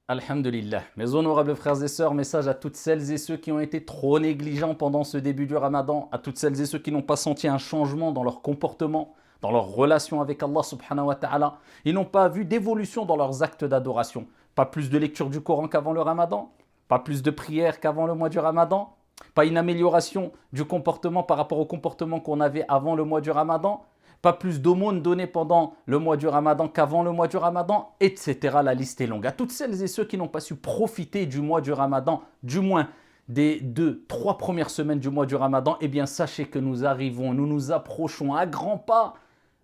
Alhamdulillah. Mes honorables frères et sœurs, message à toutes celles et ceux qui ont été trop négligents pendant ce début du Ramadan, à toutes celles et ceux qui n'ont pas senti un changement dans leur comportement, dans leur relation avec Allah subhanahu wa ta'ala. Ils n'ont pas vu d'évolution dans leurs actes d'adoration. Pas plus de lecture du Coran qu'avant le Ramadan, pas plus de prières qu'avant le mois du Ramadan, pas une amélioration du comportement par rapport au comportement qu'on avait avant le mois du Ramadan, pas plus d'aumônes données pendant le mois du Ramadan qu'avant le mois du Ramadan, etc. La liste est longue. À toutes celles et ceux qui n'ont pas su profiter du mois du Ramadan, du moins des 2, 3 premières semaines du mois du Ramadan, eh bien sachez que nous nous approchons à grands pas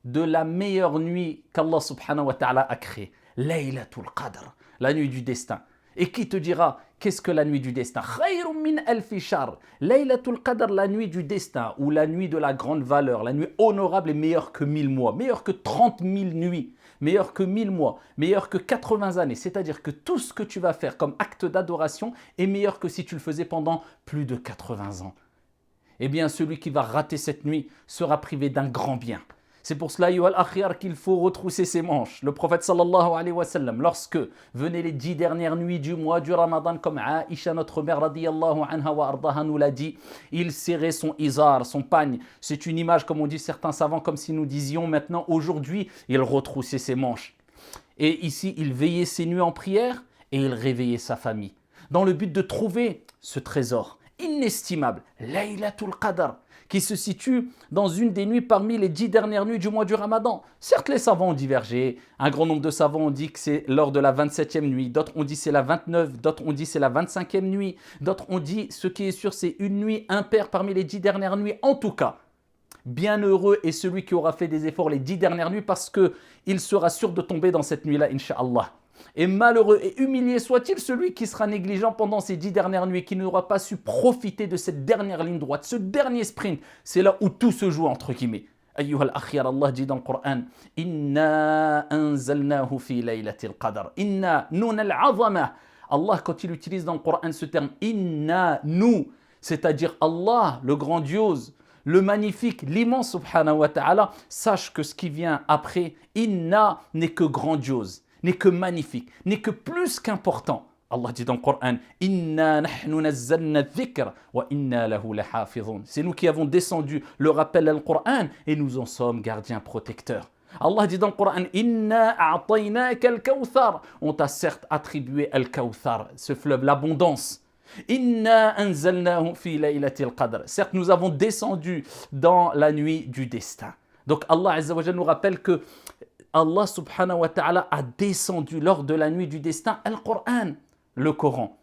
de la meilleure nuit qu'Allah subhanahu wa ta'ala a créée. Laylatul Qadr, la nuit du destin. Et qui te dira, qu'est-ce que la nuit du destin? Khayrun min alfi shahr. Laylatul Qadr, la nuit du destin, ou la nuit de la grande valeur, la nuit honorable est meilleure que 1000 mois, meilleure que 30 000 nuits, meilleure que 1000 mois, meilleure que 80 années. C'est-à-dire que tout ce que tu vas faire comme acte d'adoration est meilleur que si tu le faisais pendant plus de 80 ans. Eh bien, celui qui va rater cette nuit sera privé d'un grand bien. C'est pour cela, Ayyuhal Akhyar, qu'il faut retrousser ses manches. Le prophète sallallahu alayhi wa sallam, lorsque venaient les 10 dernières nuits du mois du Ramadan, comme Aïcha, notre mère, radiyallahu anha wa ardaha, nous l'a dit, il serrait son izar, son pagne. C'est une image, comme on dit certains savants, comme si nous disions maintenant, aujourd'hui, il retroussait ses manches. Et ici, il veillait ses nuits en prière et il réveillait sa famille. Dans le but de trouver ce trésor inestimable, Laylatul Qadr, qui se situe dans une des nuits parmi les 10 dernières nuits du mois du Ramadan. Certes, les savants ont divergé. Un grand nombre de savants ont dit que c'est lors de la 27e nuit. D'autres ont dit c'est la 29, d'autres ont dit c'est la 25e nuit. D'autres ont dit, ce qui est sûr, c'est une nuit impaire parmi les 10 dernières nuits. En tout cas, bienheureux est celui qui aura fait des efforts les 10 dernières nuits parce qu'il sera sûr de tomber dans cette nuit-là, Inch'Allah. Et malheureux et humilié soit-il celui qui sera négligent pendant ces 10 dernières nuits, qui n'aura pas su profiter de cette dernière ligne droite, ce dernier sprint. C'est là où tout se joue, entre guillemets. Ayyuhal akhyar, Allah dit dans le Coran, Inna anzalnahu fi laylatil qadr. Inna nun al-azama. Allah, quand il utilise dans le Coran ce terme, Inna, nous, c'est-à-dire Allah, le grandiose, le magnifique, l'immense subhanahu wa ta'ala, sache que ce qui vient après, Inna n'est que grandiose, n'est que magnifique, n'est que plus qu'important. Allah dit dans le Coran, Inna nahnu nazzalna dhikr wa inna lahu lahafizun. C'est nous qui avons descendu le rappel al Coran et nous en sommes gardiens protecteurs. Allah dit dans le Coran, Inna a'taynaka al-kawthar. On t'a certes attribué al-kawthar, ce fleuve, l'abondance. Inna anzalnahu fi laylatil qadr. Certes, nous avons descendu dans la nuit du destin. Donc Allah Azza wa Jalla nous rappelle que Allah subhanahu wa ta'ala a descendu lors de la nuit du destin Al-Qur'an, le Coran.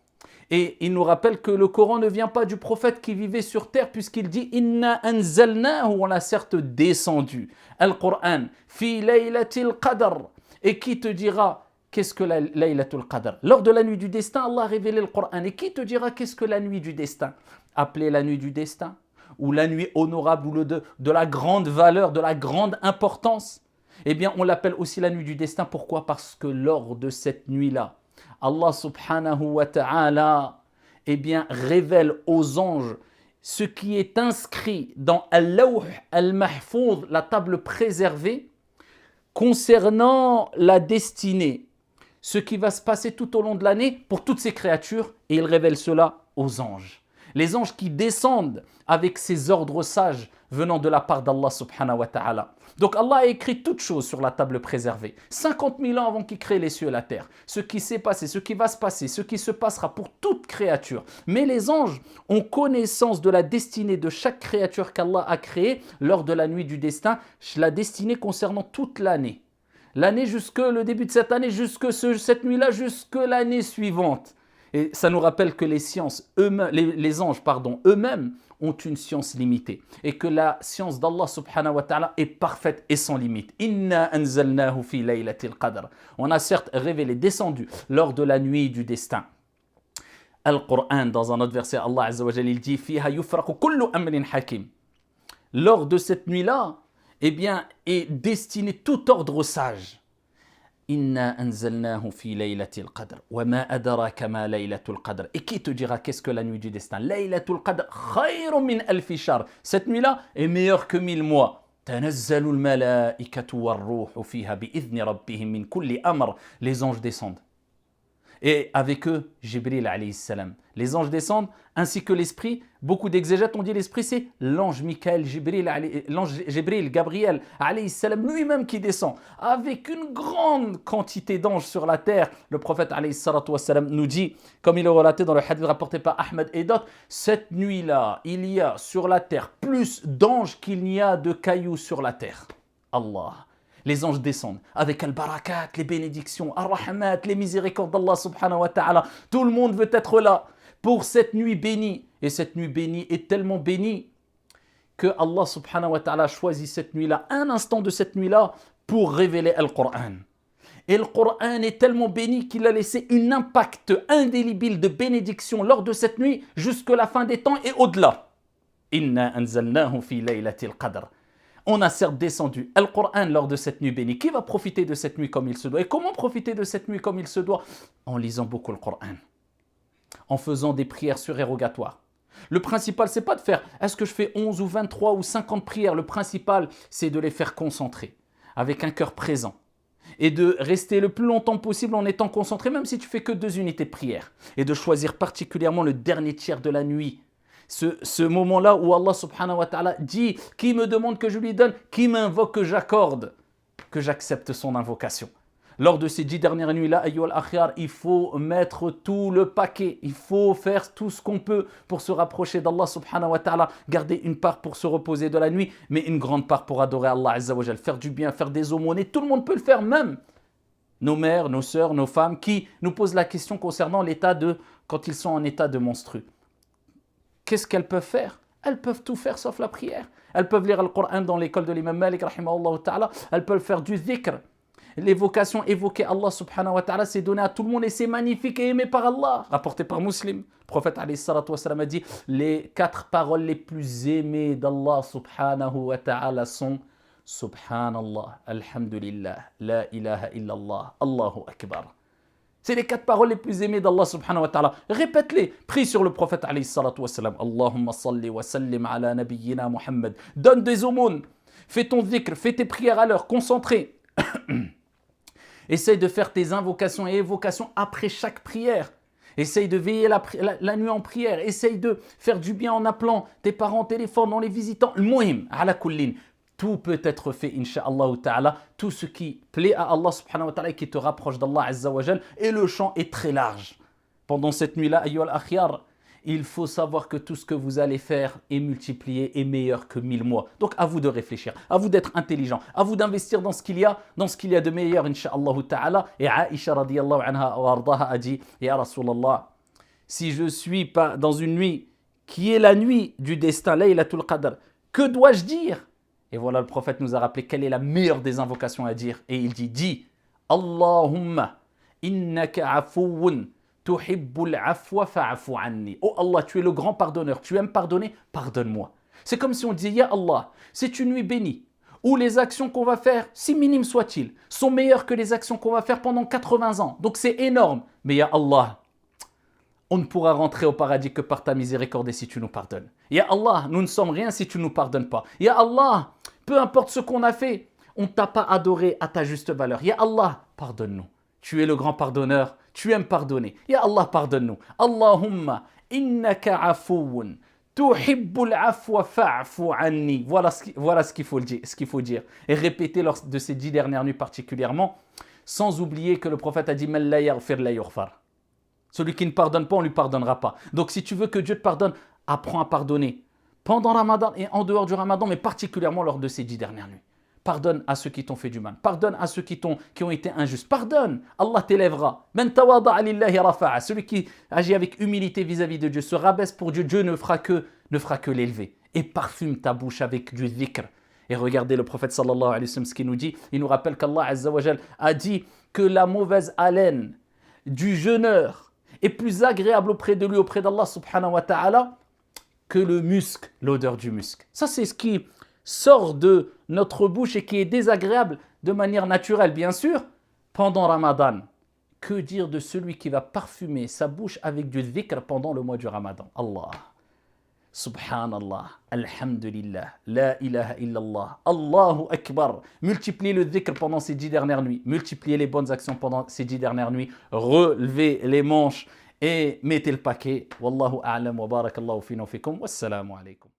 Et il nous rappelle que le Coran ne vient pas du prophète qui vivait sur terre puisqu'il dit Inna anzalnahu, on l'a certes descendu. Al-Qur'an, fi laylatil qadr. Et qui te dira qu'est-ce que la Laylatul Qadr? Lors de la nuit du destin, Allah a révélé le Coran. Et qui te dira qu'est-ce que la nuit du destin? Appelée la nuit du destin, ou la nuit honorable, ou de la grande valeur, de la grande importance. Eh bien, on l'appelle aussi la nuit du destin. Pourquoi? Parce que lors de cette nuit-là, Allah subhanahu wa ta'ala, eh bien, révèle aux anges ce qui est inscrit dans Al-Lawh al-Mahfouz, la table préservée, concernant la destinée, ce qui va se passer tout au long de l'année pour toutes ces créatures, et il révèle cela aux anges. Les anges qui descendent avec ces ordres sages venant de la part d'Allah subhanahu wa ta'ala. Donc Allah a écrit toutes choses sur la table préservée. 50 000 ans avant qu'il crée les cieux et la terre. Ce qui s'est passé, ce qui va se passer, ce qui se passera pour toute créature. Mais les anges ont connaissance de la destinée de chaque créature qu'Allah a créée lors de la nuit du destin, la destinée concernant toute l'année. L'année jusque le début de cette année, jusque cette nuit-là, jusque l'année suivante. Et ça nous rappelle que les sciences eux-mêmes, les anges, eux-mêmes ont une science limitée. Et que la science d'Allah subhanahu wa ta'ala est parfaite et sans limite. Inna anzalnahu fi laylatil qadr. On a certes révélé, descendu lors de la nuit du destin. Al-Qur'an, dans un autre verset, Allah Azza wa Jalla, il dit Fiha yufraqu kullu amrin hakim. Lors de cette nuit-là, eh bien, est destiné tout ordre sage. Inna anzalnahu fi laylatil qadr. Wa ma adraka ma laylatul qadr. Et qui te dira qu'est-ce que la nuit du destin? Laylatul qadr khayrun min alfi shahr. Cette nuit-là est meilleure que 1000 mois. Tanazzalu al-malaikatu war-ruhu fiha bi'idhni rabbihim min kulli amr. Les anges descendent. Et avec eux, Jibril alayhi salam. Les anges descendent, ainsi que l'esprit. Beaucoup d'exégètes ont dit l'esprit, c'est l'ange Michael, l'ange Jibril, Gabriel alayhi salam, lui-même qui descend. Avec une grande quantité d'anges sur la terre. Le prophète alayhi salatu wassalam nous dit, comme il est relaté dans le hadith rapporté par Ahmed et d'autres, cette nuit-là, il y a sur la terre plus d'anges qu'il n'y a de cailloux sur la terre. Allah. Les anges descendent avec al-barakat, les bénédictions, ar-rahmat, les miséricordes d'Allah subhanahu wa ta'ala. Tout le monde veut être là pour cette nuit bénie. Et cette nuit bénie est tellement bénie que Allah subhanahu wa ta'ala choisit cette nuit-là, un instant de cette nuit-là, pour révéler Al-Qur'an. Et le Qur'an est tellement béni qu'il a laissé un impact indélébile de bénédiction lors de cette nuit jusqu'à la fin des temps et au-delà. Inna anzalnahu fi laylatil qadr. On a certes descendu Al-Qur'an lors de cette nuit bénie. Qui va profiter de cette nuit comme il se doit? Et comment profiter de cette nuit comme il se doit? En lisant beaucoup le Qur'an, en faisant des prières surérogatoires. Le principal, c'est pas de faire, est-ce que je fais 11 ou 23 ou 50 prières? Le principal, c'est de les faire concentrer, avec un cœur présent. Et de rester le plus longtemps possible en étant concentré, même si tu fais que 2 unités de prière. Et de choisir particulièrement le dernier tiers de la nuit. Ce moment-là où Allah subhanahu wa ta'ala dit, qui me demande que je lui donne, qui m'invoque que j'accorde, que j'accepte son invocation. Lors de ces 10 dernières nuits-là, ayyuhal akhyar, il faut mettre tout le paquet, il faut faire tout ce qu'on peut pour se rapprocher d'Allah subhanahu wa ta'ala, garder une part pour se reposer de la nuit, mais une grande part pour adorer Allah azza wa jal, faire du bien, faire des aumônes, tout le monde peut le faire, même nos mères, nos sœurs, nos femmes, qui nous posent la question concernant l'état de, quand ils sont en état de menstru. Qu'est-ce qu'elles peuvent faire? Elles peuvent tout faire sauf la prière. Elles peuvent lire le Coran dans l'école de l'imam Malik, rahimahullah ta'ala. Elles peuvent faire du dhikr. L'évocation, évoquer Allah subhanahu wa ta'ala, c'est donné à tout le monde et c'est magnifique et aimé par Allah. Rapporté par Muslim. Le prophète alayhi salatu wa salam a dit, les 4 paroles les plus aimées d'Allah subhanahu wa ta'ala sont Subhanallah, Alhamdulillah, La ilaha illallah, Allahu Akbar. C'est les 4 paroles les plus aimées d'Allah subhanahu wa ta'ala. Répète-les. Prie sur le prophète alayhi salatu wa salam. Allahumma salli wa sallim ala nabiyyina Muhammad. Donne des aumônes. Fais ton dhikr. Fais tes prières à l'heure. Concentré. Essaye de faire tes invocations et évocations après chaque prière. Essaye de veiller la nuit en prière. Essaye de faire du bien en appelant tes parents au téléphone, en les visitant. Le muhim, ala kullin. Tout peut être fait, insha'Allah ta'ala. Tout ce qui plaît à Allah subhanahu wa ta'ala et qui te rapproche d'Allah azza wa jal. Et le champ est très large. Pendant cette nuit-là, ayyuhal akhyar, il faut savoir que tout ce que vous allez faire est multiplié et meilleur que 1000 mois. Donc à vous de réfléchir, à vous d'être intelligent, à vous d'investir dans ce qu'il y a, de meilleur, insha'Allah ta'ala. Et Aïcha radiyallahu anha wa ardaha a dit, Ya Rasulallah, si je suis pas dans une nuit qui est la nuit du destin, Laylatul Qadr, que dois-je dire? Et voilà, le prophète nous a rappelé quelle est la meilleure des invocations à dire. Et il dit, dis, Allahumma innaka afouun tuhibbul afwa fa'afu anni. Oh Allah, tu es le grand pardonneur, tu aimes pardonner, pardonne-moi. C'est comme si on disait, Ya Allah, c'est une nuit bénie, où les actions qu'on va faire, si minimes soient-ils, sont meilleures que les actions qu'on va faire pendant 80 ans. Donc c'est énorme. Mais Ya Allah, on ne pourra rentrer au paradis que par ta miséricorde et si tu nous pardonnes. Ya Allah, nous ne sommes rien si tu ne nous pardonnes pas. Ya Allah, peu importe ce qu'on a fait, on ne t'a pas adoré à ta juste valeur. Ya Allah, pardonne-nous. Tu es le grand pardonneur, tu aimes pardonner. Ya Allah, pardonne-nous. Allahumma innaka afouun tuhibbul afwa fa'fu anni. Voilà ce qu'il faut dire. Et répéter lors de ces 10 dernières nuits particulièrement, sans oublier que le prophète a dit Man la yaghfir la yughfar. Celui qui ne pardonne pas, on ne lui pardonnera pas. Donc si tu veux que Dieu te pardonne, apprends à pardonner. Pendant Ramadan et en dehors du Ramadan, mais particulièrement lors de ces 10 dernières nuits. Pardonne à ceux qui t'ont fait du mal. Pardonne à ceux qui ont été injustes. Pardonne. Allah t'élèvera. Man tawada'a lillahi rafa'a. Celui qui agit avec humilité vis-à-vis de Dieu, se rabaisse pour Dieu, Dieu ne fera que l'élever. Et parfume ta bouche avec du dhikr. Et regardez le prophète sallallahu alayhi wa sallam ce qu'il nous dit. Il nous rappelle qu'Allah azza wa jal a dit que la mauvaise haleine du jeûneur est plus agréable auprès de lui, auprès d'Allah subhanahu wa ta'ala, que le musc, l'odeur du musc. Ça, c'est ce qui sort de notre bouche et qui est désagréable de manière naturelle, bien sûr, pendant Ramadan. Que dire de celui qui va parfumer sa bouche avec du dhikr pendant le mois du Ramadan? Allah. Subhanallah, Alhamdulillah, La ilaha illallah, Allahu Akbar. Multipliez le dhikr pendant ces 10 dernières nuits. Multipliez les bonnes actions pendant ces 10 dernières nuits. Relevez les manches et mettez le paquet. Wallahu a'lam wa barakallahu fina wa fikum. Wassalamu alaikum.